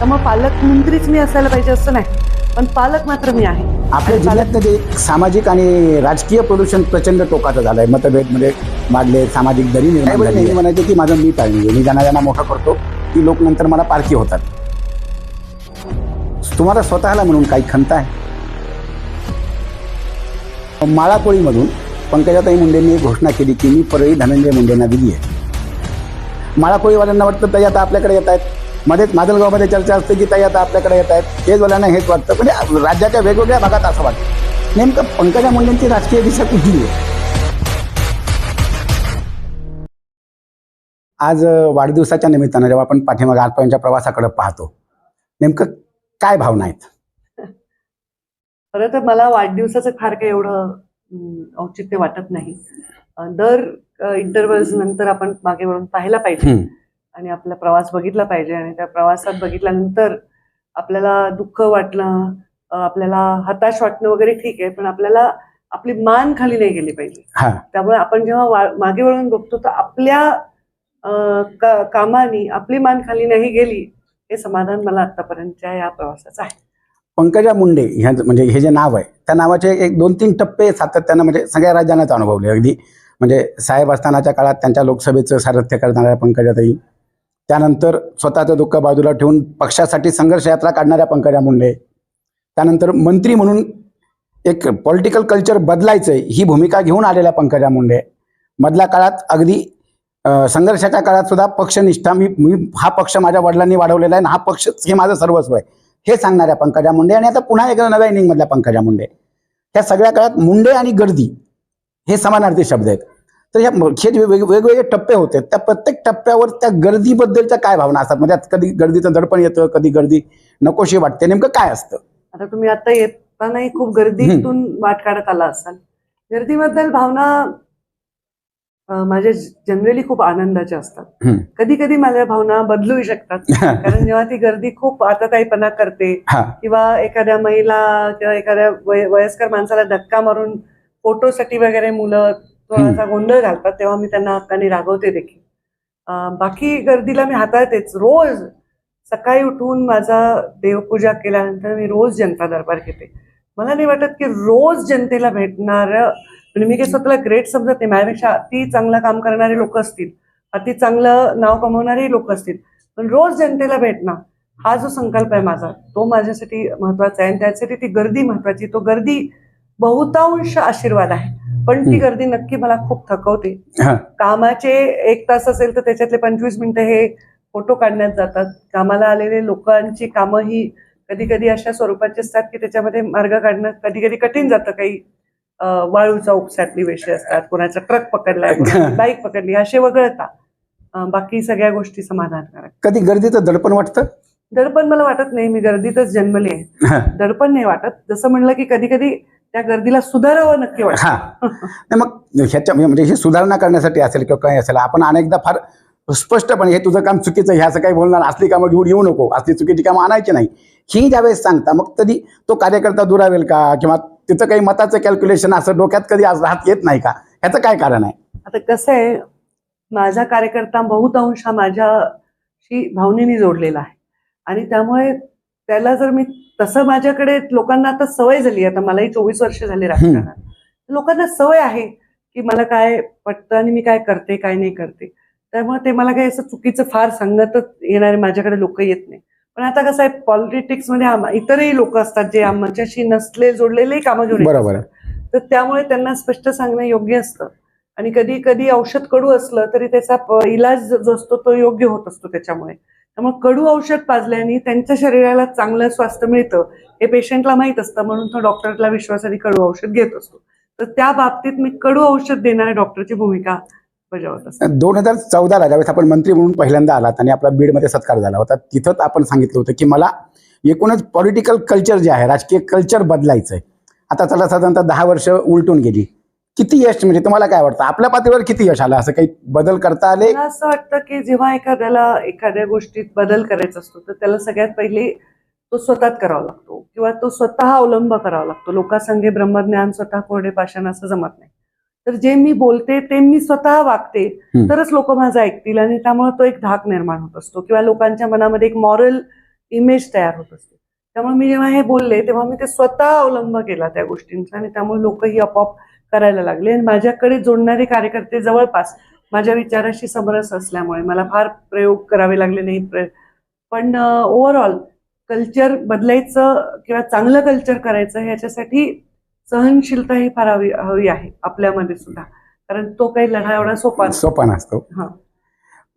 त्यामुळे पालकमंत्रीच मी असायला पाहिजे असं नाही, पण पालक मात्र मी आहे. आपल्या जिल्ह्यातलं जे सामाजिक आणि राजकीय प्रदूषण प्रचंड टोकाचं झालंय. मतभेद म्हणजे वाढले, सामाजिक दरी निर्माण झाली. म्हणायचे की माझं मी टाळणी, मी ज्यांना मोठं करतो ती लोक नंतर मला पारखी होतात. तुम्हाला स्वतःला म्हणून काही खंत आहे? माळाकोळीमधून पंकजाताई मुंडेंनी घोषणा केली की मी परळी धनंजय मुंडेंना दिली आहे. माळाकोळीवाल्यांना वाटतं ताई आता आपल्याकडे येत आहेत. मध्येच माजलगावमध्ये चर्चा असते की ताई आता आपल्याकडे येत आहेत. हेचवाल्यांना हेच वाटतं. म्हणजे राज्याच्या वेगवेगळ्या भागात असं वाटतं. नेमकं पंकजा मुंडेंची राजकीय दिशा कुठली आहे? आज वाढदिवसाच्या निमित्तानं जेव्हा आपण पाठीमागे आजपर्यंतच्या प्रवासाकडे पाहतो, नेमकं काय भावना आहेत? खरं तर मला वाढदिवसाचं फार काही एवढं औचित्य वाटत नाही. दर इंटरव्हल्स नंतर आपण मागे वळून पाहायला पाहिजे आणि आपला प्रवास बघितला पाहिजे. आणि त्या प्रवासात बघितल्यानंतर आपल्याला दुःख वाटणं, आपल्याला हताश वाटणं वगैरे ठीक आहे, पण आपल्याला आपली मान खाली नाही गेली पाहिजे. त्यामुळे आपण जेव्हा मागे वळून बघतो तर आपल्या कामानी आपली मान खाली नाही गेली, हे समाधान मला आतापर्यंतच्या या प्रवासाचं आहे. पंकजा मुंडे ह्या म्हणजे हे जे नाव आहे, त्या नावाचे एक 2-3 टप्पे सातत्यानं म्हणजे सगळ्या राज्यांनाच अनुभवले. अगदी म्हणजे साहेब असतानाच्या काळात त्यांच्या लोकसभेचं सारथ्य करणाऱ्या पंकजाताई, त्यानंतर स्वतःचं दुःख बाजूला ठेवून पक्षासाठी संघर्ष यात्रा काढणाऱ्या पंकजा मुंडे, त्यानंतर मंत्री म्हणून एक पॉलिटिकल कल्चर बदलायचंय ही भूमिका घेऊन आलेल्या पंकजा मुंडे, मधल्या काळात अगदी संघर्षाच्या काळात सुद्धा पक्षनिष्ठा, मी हा पक्ष माझ्या वडिलांनी वाढवलेला आहे आणि हा पक्ष हे माझं सर्वस्व आहे हे सांगणाऱ्या पंकजा मुंडे, आणि आता पुन्हा एकदा नव्या इनिंगमधल्या पंकजा मुंडे. त्या सगळ्या काळात मुंडे आणि गर्दी हे समानार्थी शब्द आहेत. तर हे जे वेगवेगळे टप्पे होते, त्या प्रत्येक टप्प्यावर त्या गर्दीबद्दलच्या काय भावना असतात? म्हणजे कधी गर्दीचं दडपण येतं, कधी गर्दी नकोशी वाटते, नेमकं काय असतं? आता तुम्ही आता येतानाही खूप गर्दीतून वाट काढत आला असाल. गर्दीबद्दल भावना माझ्या जनरली खूप आनंदाच्या असतात. कधी कधी माझ्या भावना बदलूही शकतात, कारण जेव्हा ती गर्दी खूप आताताईपणा करते किंवा एखाद्या महिला किंवा एखाद्या वयस्कर माणसाला धक्का मारून फोटोसाठी वगैरे मुलं थोडासा गोंधळ घालतात, तेव्हा मी त्यांना हक्काने रागवते देखील. बाकी गर्दीला मी हाताळतेच. रोज सकाळी उठून माझा देवपूजा केल्यानंतर मी रोज जनता दरबार घेते. मला नाही वाटत की रोज जनतेला भेटणार, म्हणजे मी काही स्वतःला ग्रेट समजत नाही. माझ्यापेक्षा अति चांगलं काम करणारे लोक असतील, अति चांगलं नाव कमवणारे लोक असतील, पण रोज जनतेला भेटणं हा जो संकल्प आहे माझा, तो माझ्यासाठी महत्वाचा आहे. आणि त्यासाठी ती गर्दी महत्वाची. तो गर्दी बहुतांश आशीर्वाद आहे, पण ती गर्दी नक्की मला खूप थकवते. कामाचे 1 तास असेल तर त्याच्यातले 25 मिनिटं हे फोटो काढण्यात जातात. कामाला आलेले लोकांची कामं ही कधी कधी अशा स्वरूपाची असतात की त्याच्यामध्ये मार्ग काढणं कधी कधी कठीण जातं. काही वाळूचा उपसातली विषय असतात, कोणाचा ट्रक पकडलाय, बाईक पकडली, असे वगळता बाकी सगळ्या गोष्टी समाधानकारक. कधी गर्दीचं दडपण वाटतं? दडपण मला वाटत नाही, मी गर्दीतच जन्मले आहे. दडपण नाही वाटत. जसं म्हणलं की कधी कधी त्या गर्दीला सुधारावं नक्की वाटतं. मग ह्याच्या म्हणजे ही सुधारणा करण्यासाठी असेल किंवा काही असेल, आपण अनेकदा फार स्पष्टपणे हे तुझं काम चुकीचं आहे असं काही बोलणार, असली कामं घेऊन येऊ नको, असली चुकीची कामं आणायची नाही ही ज्यावेळेस सांगता, मग कधी तो कार्यकर्ता दुरावेल का, किंवा तिचं काही मताचं कॅल्क्युलेशन असं डोक्यात कधी राहत येत नाही का? ह्याचं काय कारण आहे? आता कसं आहे, माझा कार्यकर्ता बहुतांश हा माझ्याशी भावनेने जोडलेला आहे आणि त्यामुळे त्याला जर मी तसं, माझ्याकडे लोकांना आता सवय झाली, आता मलाही 24 वर्ष झाली राजकारणात, लोकांना सवय आहे की मला काय पटतं आणि मी काय करते काय नाही करते. त्यामुळे ते मला काही असं चुकीचं फार सांगतच येणारे माझ्याकडे लोक येत नाही. पण आता कसं आहे, पॉलिटिक्समध्ये इतरही लोक असतात जे आमच्याशी नसले जोडलेले कामं घेऊन येतात, तर त्यामुळे त्यांना स्पष्ट सांगणं योग्य असतं. आणि कधी कधी औषध कडू असलं तरी त्याचा इलाज जो असतो तो योग्य होत असतो. त्यामुळे कडू औषध पाजल्याने त्यांच्या शरीराला चांगलं स्वास्थ्य मिळतं हे पेशंटला माहीत असतं, म्हणून तो डॉक्टरला विश्वासाने कडू औषध घेत असतो. तर त्या बाबतीत मी कडू औषध देणाऱ्या डॉक्टरची भूमिका बजावत असते. 2014ला ज्यावेळेस आपण मंत्री म्हणून पहिल्यांदा आलात आणि आपला बीडमध्ये सत्कार झाला होता, तिथंच आपण सांगितलं होतं की मला एकूणच पॉलिटिकल कल्चर जे आहे, राजकीय कल्चर बदलायचंय. आता त्याला साधारणतः 10 वर्ष उलटून गेली. किती यश, म्हणजे तुम्हाला काय वाटतं आपल्या पातळीवर किती यश आलं? असं काही बदल करता आले? मला असं वाटतं की जेव्हा एखाद्याला एखाद्या गोष्टीत बदल करायचा असतो तर त्याला सगळ्यात पहिले तो स्वतःच करावा लागतो किंवा तो स्वतः अवलंब करावा लागतो. लोकांसंगे ब्रह्मज्ञान स्वतः कोरडे पाषाण असं जमत नाही. तर जे मी बोलते ते मी स्वतः वागते तरच लोक माझं ऐकतील आणि त्यामुळे तो एक धाक निर्माण होत असतो किंवा लोकांच्या मनामध्ये एक मॉरल इमेज तयार होत असते. त्यामुळे मी जेव्हा हे बोलले तेव्हा मी ते स्वतः अवलंब केला त्या गोष्टींचा आणि त्यामुळे लोकही आपोआप करायला लागले. आणि माझ्याकडे जोडणारे कार्यकर्ते जवळपास माझ्या विचाराशी समरस असल्यामुळे मला फार प्रयोग करावे लागले नाहीत. पण ओव्हरऑल कल्चर बदलायचं किंवा चांगलं कल्चर करायचं ह्याच्यासाठी सहनशीलता ही फार हवी आहे आपल्यामध्ये सुद्धा, कारण तो काही लढा एवढा सोपा नसतो. हा.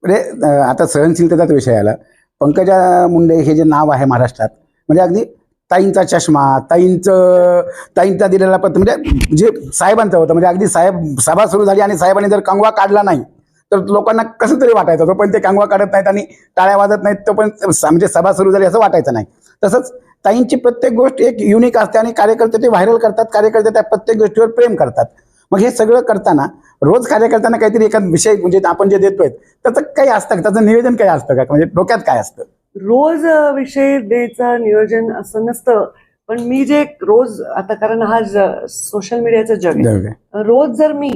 म्हणजे आता सहनशीलतेचाच विषय आला. पंकजा मुंडे हे जे नाव आहे महाराष्ट्रात, म्हणजे अगदी ताईंचा चष्मा, ताईंचा दिलेला पत्र, म्हणजे जे साहेबांचं होतं, म्हणजे अगदी साहेब सभा सुरू झाली आणि साहेबांनी जर कंगवा काढला नाही तर लोकांना कसं तरी वाटायचं. तो पण ते कंगवा काढत नाहीत आणि टाळ्या वाजत नाहीत, तो पण म्हणजे सभा सुरू झाली असं वाटायचं नाही. तसंच ताईंची प्रत्येक गोष्ट एक युनिक असते आणि कार्यकर्ते ते व्हायरल करतात, कार्यकर्ते त्या प्रत्येक गोष्टीवर प्रेम करतात. मग हे सगळं करताना रोज कार्यकर्त्यांना काहीतरी एखादा विषय म्हणजे आपण जे देतोय त्याचं काही असतं का, त्याचं नियोजन काही असतं का, म्हणजे डोक्यात काय असतं? रोज विषय द्यायचं नियोजन असं नसतं. पण मी जे रोज आता, कारण हा सोशल मीडियाचं जग आहे, रोज जर मी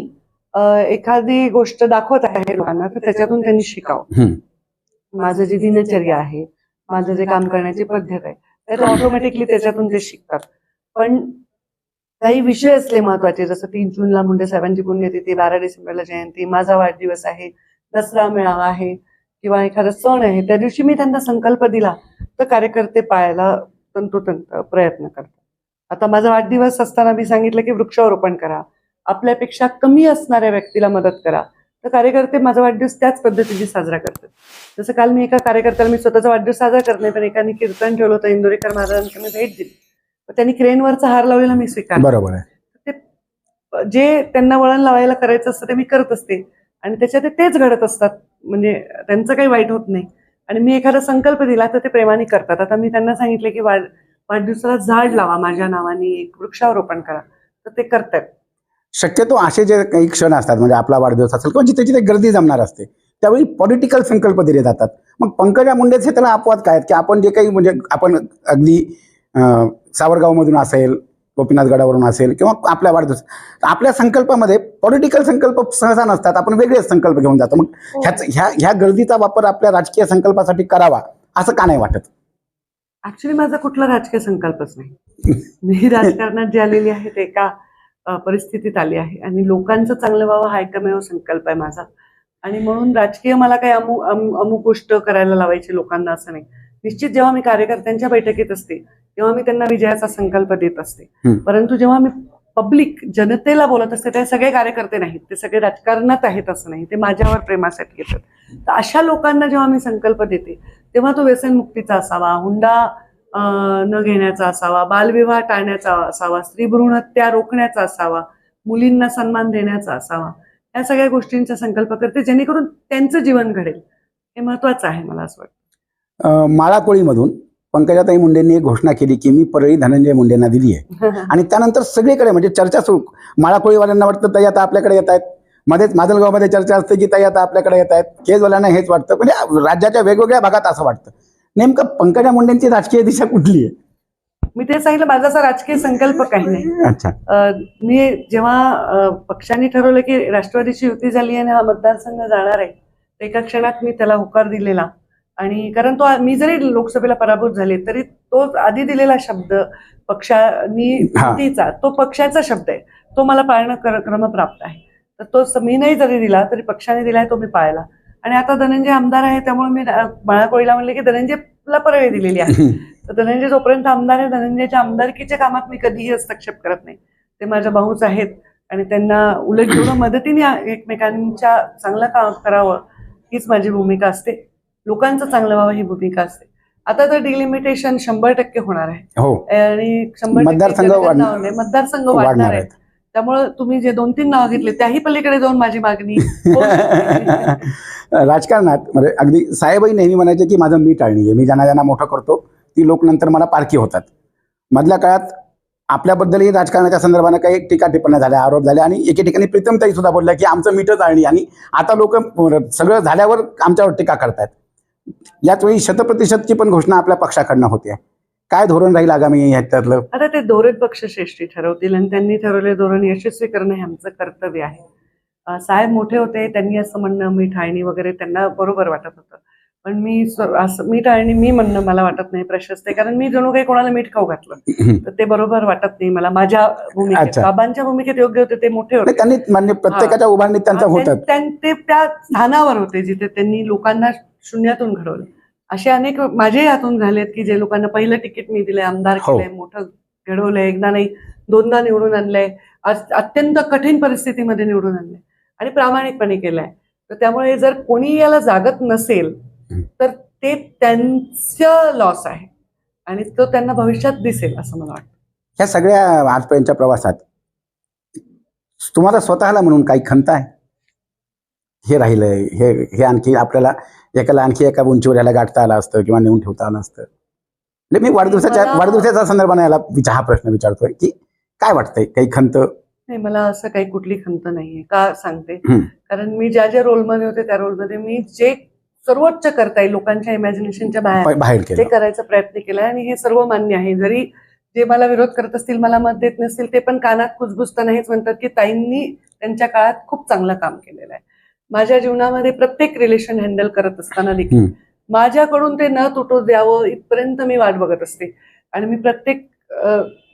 एखादी गोष्ट दाखवत आहे लोकांना तर त्याच्यातून त्यांनी शिकावं. माझं जी दिनचर्या आहे, माझं जे काम करण्याची पद्धत आहे, त्यात ऑटोमॅटिकली त्याच्यातून ते शिकतात. पण काही विषय असले महत्वाचे, जसं 3 जूनला मुंडे साहेबांची पुण्यतिथी, 12 डिसेंबरला जयंती, माझा वाढदिवस आहे, दसरा मेळावा आहे किंवा एखादा सण आहे, त्या दिवशी मी त्यांना संकल्प दिला तर कार्यकर्ते पाळायला तंतोतंत प्रयत्न करतात. आता माझा वाढदिवस असताना मी सांगितलं की वृक्षारोपण करा, आपल्यापेक्षा कमी असणाऱ्या व्यक्तीला मदत करा, तर कार्यकर्ते माझा वाढदिवस त्याच पद्धतीने साजरा करतात. जसं काल मी एका कार्यकर्त्याला, मी स्वतःचा वाढदिवस साजरा करत नाही पण एकाने कीर्तन ठेवलं होतं, इंदोरीकर महाराजांकडे भेट दिली, त्यांनी क्रेनवरचा हार लावलेला मी स्वीकारला. बरोबर आहे. ते जे त्यांना वळण लावायला करायचं असतं ते मी करत असते आणि त्याच्यात तेच घडत असतात, म्हणजे त्यांचं काही वाईट होत नाही. आणि मी एखादा संकल्प दिला तर ते प्रेमाने करतात. आता मी त्यांना सांगितलं की वाढदिवसाला झाड लावा माझ्या नावाने, एक वृक्षारोपण करा, तर ते करतात. शक्यतो असे जे काही क्षण असतात, म्हणजे आपला वाढदिवस असेल किंवा जिथे जिथे गर्दी जमणार असते त्यावेळी पॉलिटिकल संकल्प दिले जातात. मग पंकजा मुंडेचे त्याला अपवाद काय आहेत की आपण जे काही, म्हणजे आपण अगदी सावरगावमधून असेल, गोपीनाथ गडावरून असेल किंवा आपल्या वाढदिवस, आपल्या संकल्पामध्ये पॉलिटिकल संकल्प सहसा नसतात, आपण वेगळेच संकल्प घेऊन जातो. मग ह्या गर्दीचा वापर आपल्या राजकीय संकल्पासाठी करावा असं का नाही वाटत? ऍक्च्युली माझा कुठला राजकीय संकल्पच नाही. मी राजकारणात जी आलेली आहे ते एका परिस्थितीत आली आहे आणि लोकांचं चांगलं व्हावं हा एकमेव संकल्प आहे माझा. आणि म्हणून राजकीय मला काही अमुक गोष्ट करायला लावायची लोकांना असं नाही. निश्चित जेव्हा मी कार्यकर्त्यांच्या बैठकीत असते तेव्हा मी त्यांना विजयाचा संकल्प देत असते, परंतु जेव्हा मी पब्लिक जनतेला बोलत असते ते सगळे कार्यकर्ते नाहीत, ते सगळे राजकारणात आहेत असं नाही, ते माझ्यावर प्रेमासाठी येतात. तर अशा लोकांना जेव्हा मी संकल्प देते तेव्हा तो व्यसनमुक्तीचा असावा, हुंडा न घेण्याचा असावा, बालविवाह टाळण्याचा असावा, स्त्रीभ्रूण हत्या रोखण्याचा असावा, मुलींना सन्मान देण्याचा असावा, या सगळ्या गोष्टींचा संकल्प करते जेणेकरून त्यांचं जीवन घडेल. हे महत्वाचं आहे मला असं वाटतं. माळाकोळीमधून पंकजाताई मुंडेंनी एक घोषणा केली की मी परळी धनंजय मुंडेंना दिली आहे आणि त्यानंतर सगळीकडे म्हणजे चर्चा सुरू. माळाकोळीवाल्यांना वाटतं ताई आता आपल्याकडे येत आहेत, मध्येच माजलगावमध्ये चर्चा असते की ताई आता आपल्याकडे येत आहेत, केजवाल्यांना हेच वाटतं, म्हणजे राज्याच्या वेगवेगळ्या भागात असं वाटतं. नेमकं पंकजा मुंडेंची राजकीय दिशा कुठली आहे? मी ते सांगितलं, माझा असा राजकीय संकल्प काही नाही. अच्छा. मी जेव्हा पक्षांनी ठरवलं की राष्ट्रवादीची युती झाली आणि हा मतदारसंघ जाणार आहे, एका क्षणात मी त्याला होकार दिलेला. आणि कारण तो, मी जरी लोकसभेला पराभूत झाले तरी तो आधी दिलेला शब्द पक्षांनी युतीचा, तो पक्षाचा शब्द आहे, तो मला पाळणं क्रमप्राप्त आहे. तर तो मी नाही जरी दिला तरी पक्षाने दिलाय, तो मी पाळला. आणि आता धनंजय आमदार आहे त्यामुळे मी माळाकोळीला म्हणले की धनंजयला परळी दिलेली आहे. तर धनंजय जोपर्यंत आमदार आहे, धनंजयच्या आमदारकीच्या कामात मी कधीही हस्तक्षेप करत नाही. ते माझ्या भाऊच आहेत आणि त्यांना उलट जेवढं मदतीने एकमेकांच्या चांगलं काम करावं हीच माझी भूमिका असते, लोकांचं चांगलं व्हावं ही भूमिका असते. आता तर डिलिमिटेशन 100% होणार आहे. हो. आणि 100% मतदारसंघ वाढणार आहेत. त्यामुळे तुम्ही जे 2-3 नाव घेतले त्याही पलीकडे जाऊन माझी मागणी राजकारणात म्हणजे अगदी साहेबही नेहमी म्हणायचे की माझं मी टाळणी आहे, मी ज्यांना ज्यांना मोठं करतो ती लोक नंतर मला पारखी होतात. मधल्या काळात आपल्याबद्दलही राजकारणाच्या संदर्भाने काही टीका टिप्पण्या झाल्या, आरोप झाले आणि एके ठिकाणी प्रीतमताई सुद्धा बोलल्या की आमचं मीठच आळणी, आणि आता लोक सगळं झाल्यावर आमच्यावर टीका करतायत. याच वेळी 100%ची पण घोषणा आपल्या पक्षाकडनं होते. काय धोरण राहील आगामी ह्याच्यातलं? आता ते धोरण पक्षश्रेष्ठी ठरवतील आणि त्यांनी ठरवले धोरण यशस्वी करणं हे आमचं कर्तव्य आहे. साहेब मोठे होते, त्यांनी असं म्हणणं मी ठाणी वगैरे त्यांना बरोबर वाटत होतं, पण मी असं मीठ आणि मी म्हणणं मला वाटत नाही प्रशस्त आहे, कारण मी जणू काही कोणाला मीठ खाऊ घातलं तर ते बरोबर वाटत नाही मला. माझ्या भूमिकेत, अच्छा. बाबांच्या भूमिकेत योग्य होते, ते मोठे नाही, होते. त्यांनी म्हणजे प्रत्येकाच्या उभारणीत त्यांचं होतं. ते त्या स्थानावर होते जिथे त्यांनी लोकांना शून्यातून घडवलं. असे अनेक माझेही हातून झालेत की जे लोकांना पहिलं तिकीट मी दिलंय, आमदार केलंय, मोठं घडवलंय, एकदा नाही दोनदा निवडून आणलंय, अत्यंत कठीण परिस्थितीमध्ये निवडून आणलंय आणि प्रामाणिकपणे केलंय. तर त्यामुळे जर कोणी याला जागत नसेल तर ते त्यांचं लॉस आहे आणि तो त्यांना भविष्यात दिसेल असं मला वाटतं. ह्या सगळ्या आजपर्यंतच्या प्रवासात तुम्हाला स्वतःला म्हणून काही खंत आहे? हे राहिलंय, हे आणखी आपल्याला एकाला आणखी एका उंचीवर याला गाठता आलं असतं किंवा नेऊन ठेवता आलं असतं. म्हणजे मी वाढदिवसाच्या संदर्भाने याला हा प्रश्न विचारतोय की काय वाटतंय, काही खंत? नाही, मला असं काही कुठली खंत नाहीये. का सांगते, कारण मी ज्या ज्या रोलमध्ये होते त्या रोलमध्ये मी जे सर्वोच्च करता येईल लोकांच्या इमॅजिनेशनच्या बाहेर ते करायचा प्रयत्न केलाय आणि हे सर्व मान्य आहे. जरी जे मला विरोध करत असतील, मला मत देत नसतील, ते पण कानात कुजबुजताना हेच म्हणतात की ताईंनी त्यांच्या काळात खूप चांगलं काम केलेलं आहे. माझ्या जीवनामध्ये प्रत्येक रिलेशन हँडल करत असताना देखील माझ्याकडून ते न तुटू द्यावं इथपर्यंत मी वाट बघत असते आणि मी प्रत्येक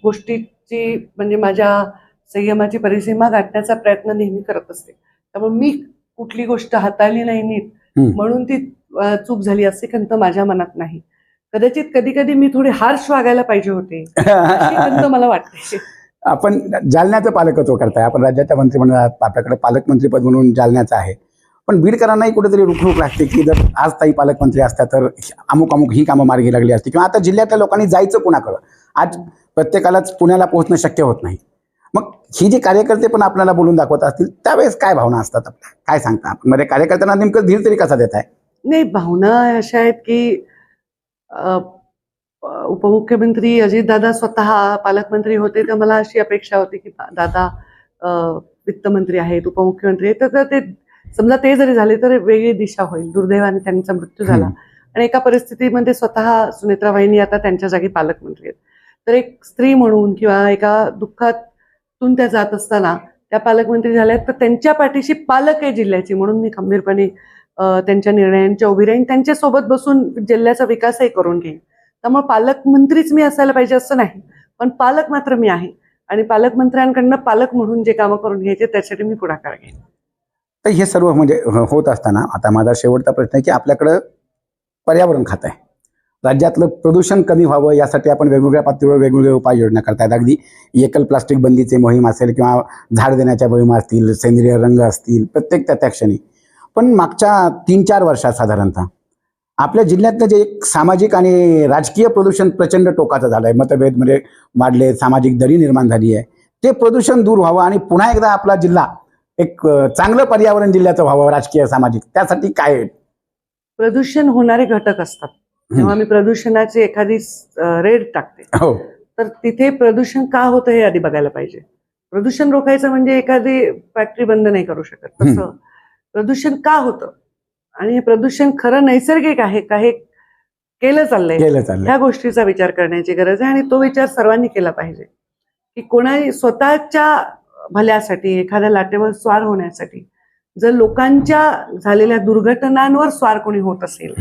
गोष्टीची म्हणजे माझ्या संयमाची परिसीमा गाठण्याचा प्रयत्न नेहमी करत असते. त्यामुळे मी कुठली गोष्ट हाताळली नाही नीट म्हणून ती चूक झाली असे खंत माझ्या मनात नाही. कदाचित कधी कधी मी थोडी हार्श वागायला पाहिजे होते अशी खंत मला वाटते. आपण जालन्याचं पालकत्व करताय, आपण राज्याच्या मंत्रिमंडळात आपल्याकडे पालकमंत्रीपद म्हणून जालन्याचं आहे, पण बीड करांनाही कुठेतरी रुखरुख लागते की जर आज ताई पालकमंत्री असत्या तर अमुक अमुक ही कामं मार्गी लागली असती, किंवा आता जिल्ह्यातल्या लोकांनी जायचं कुणाकडं, आज प्रत्येकालाच पुण्याला पोहोचणं शक्य होत नाही. मग ही जी कार्यकर्ते पण आपल्याला बोलून दाखवत असतील त्यावेळेस काय भावना असतात आपल्या, काय सांगता आपण? म्हणजे कार्यकर्त्यांना नेमकं धीर तरी कसा देताय? नाही, भावना अशा आहेत की उपमुख्यमंत्री अजितदादा स्वतः पालकमंत्री होते तर मला अशी अपेक्षा होती की दादा वित्तमंत्री आहेत, उपमुख्यमंत्री आहेत, तर ते समजा ते जरी झाले तर वेगळी दिशा होईल. दुर्दैवाने त्यांचा मृत्यू झाला आणि एका परिस्थितीमध्ये स्वतः सुनेत्राबाईंनी आता त्यांच्या जागी पालकमंत्री आहेत. तर एक स्त्री म्हणून किंवा एका दुःखातून त्या जात असताना त्या पालकमंत्री झाल्यात, तर त्यांच्या पाठीशी पालक आहे जिल्ह्याची म्हणून मी खंबीरपणे त्यांच्या निर्णयांच्या उभी राहीन, त्यांच्यासोबत बसून जिल्ह्याचा विकासही करून घेईन. त्यामुळे पालकमंत्रीच मी असायला पाहिजे असं नाही, पण पालक मात्र मी आहे आणि पालकमंत्र्यांकडनं पालक म्हणून जे कामं करून घ्यायचे त्यासाठी मी पुढाकार घेईन. तर हे सर्व म्हणजे होत असताना आता माझा शेवटचा प्रश्न आहे की आपल्याकडं पर्यावरण खातं आहे, राज्यातलं प्रदूषण कमी व्हावं यासाठी आपण वेगवेगळ्या पातळीवर वेगवेगळे उपाययोजना करतायत. अगदी एकल प्लास्टिक बंदीचे मोहीम असेल किंवा झाड देण्याच्या मोहीम असतील, सेंद्रिय रंग असतील, प्रत्येक त्या क्षणी. पण मागच्या 3-4 वर्षात साधारणतः आपल्या जिल्ह्यातलं जे एक सामाजिक आणि राजकीय प्रदूषण प्रचंड टोकाचं झालं आहे, मतभेद म्हणजे वाढले, सामाजिक दरी निर्माण झाली आहे. ते प्रदूषण दूर व्हावं आणि पुन्हा एकदा आपला जिल्हा एक चांगलं पर्यावरण जिल्ह्याचं व्हावं, राजकीय सामाजिक, त्यासाठी काय? प्रदूषण होणारे घटक असतात. जेव्हा मी प्रदूषणाची एखादी रेड टाकते तर तिथे प्रदूषण का होतं हे आधी बघायला पाहिजे. प्रदूषण रोखायचं म्हणजे एखादी फॅक्टरी बंद नाही करू शकत, तसं प्रदूषण का होतं आणि हे प्रदूषण खरं नैसर्गिक आहे का हे केलं चाललंय, ह्या गोष्टीचा विचार करण्याची गरज आहे आणि तो विचार सर्वांनी केला पाहिजे की कोणाही स्वतःच्या भल्यासाठी एखाद्या लाटेवर स्वार होण्यासाठी जर लोकांच्या झालेल्या दुर्घटनांवर स्वार कोणी होत असेल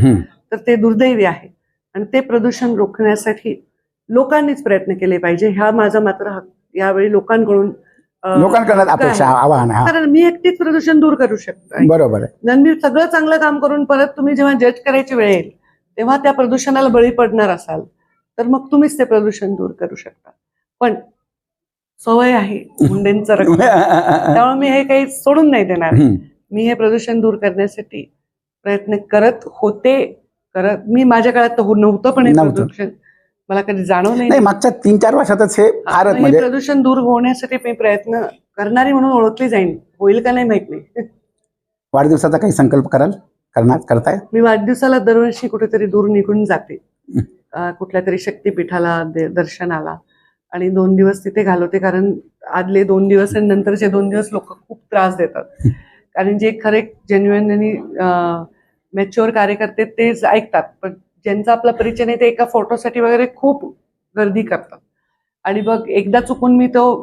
तर ते दुर्दैवी आहे आणि ते प्रदूषण रोखण्यासाठी लोकांनीच प्रयत्न केले पाहिजे. हा माझा मात्र यावेळी लोकांकडून अपेक्षा, आवाहन. कारण मी एकटीच प्रदूषण दूर करू शकतो, बरोबर आहे. मी सगळं चांगलं काम करून परत तुम्ही जेव्हा जज करायची वेळ येईल तेव्हा त्या प्रदूषणाला बळी पडणार असाल तर मग तुम्हीच ते प्रदूषण दूर करू शकता. पण सवय आहे मुंडेंचं रक्त, त्यामुळे मी हे काही सोडून नाही देणार. मी हे प्रदूषण दूर करण्यासाठी प्रयत्न करत होते. मी माझ्या काळात तर नव्हतं पण हे प्रदूषण मला कधी जाणवलं नाही. मागच्या 3-4 वर्षातच हे म्हणजे प्रदूषण दूर होण्यासाठी मी प्रयत्न करणारी म्हणून ओळखली जाईल. होईल का नाही माहित नाही. वाढदिवसाचा काही संकल्प करताय? मी वाढदिवसाला दरवर्षी कुठेतरी दूर निघून जाते, कुठल्या तरी शक्तीपीठाला, दर्शनाला, आणि 2 दिवस तिथे घालवते. कारण आदले 2 दिवस आणि नंतरचे 2 दिवस लोक खूप त्रास देतात. कारण जे खरे जेन्युइन आणि मॅच्युअर कार्यकर्ते तेच ऐकतात, पण ज्यांचा आपला परिचय नाही ते एका फोटोसाठी वगैरे खूप गर्दी करतात. आणि बघ एकदा चुकून मी तो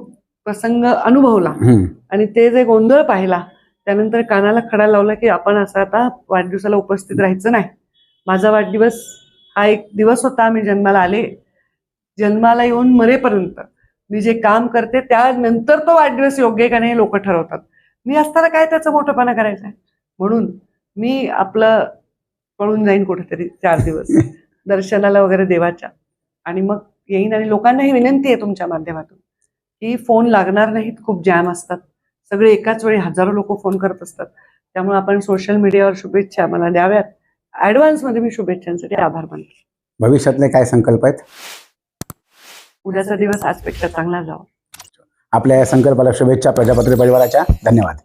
प्रसंग अनुभवला आणि ते जे गोंधळ पाहिला त्यानंतर कानाला खडा लावला की आपण असं आता वाढदिवसाला उपस्थित राहायचं नाही. माझा वाढदिवस हा एक दिवस होता, मी जन्माला आले, जन्माला येऊन मरेपर्यंत मी जे काम करते त्यानंतर तो वाढदिवस योग्य आहे का नाही लोक ठरवतात. मी असताना काय त्याचा मोठेपणा करायचा आहे. म्हणून मी आपलं पळून जाईन कुठेतरी 4 दिवस दर्शनाला वगैरे देवाच्या, आणि मग येईन. आणि लोकांना ही विनंती आहे तुमच्या माध्यमातून की फोन लागणार नाहीत, खूप जॅम असतात, सगळे एकाच वेळी हजारो लोक फोन करत असतात. त्यामुळे आपण सोशल मीडियावर शुभेच्छा मला द्याव्यात. ॲडव्हान्समध्ये मी शुभेच्छांसाठी आभार मानते. भविष्यातले काय संकल्प आहेत? उद्याचा दिवस आजपेक्षा चांगला जावा. आपल्या या संकल्पाला शुभेच्छा प्रजापती परिवाराच्या. धन्यवाद.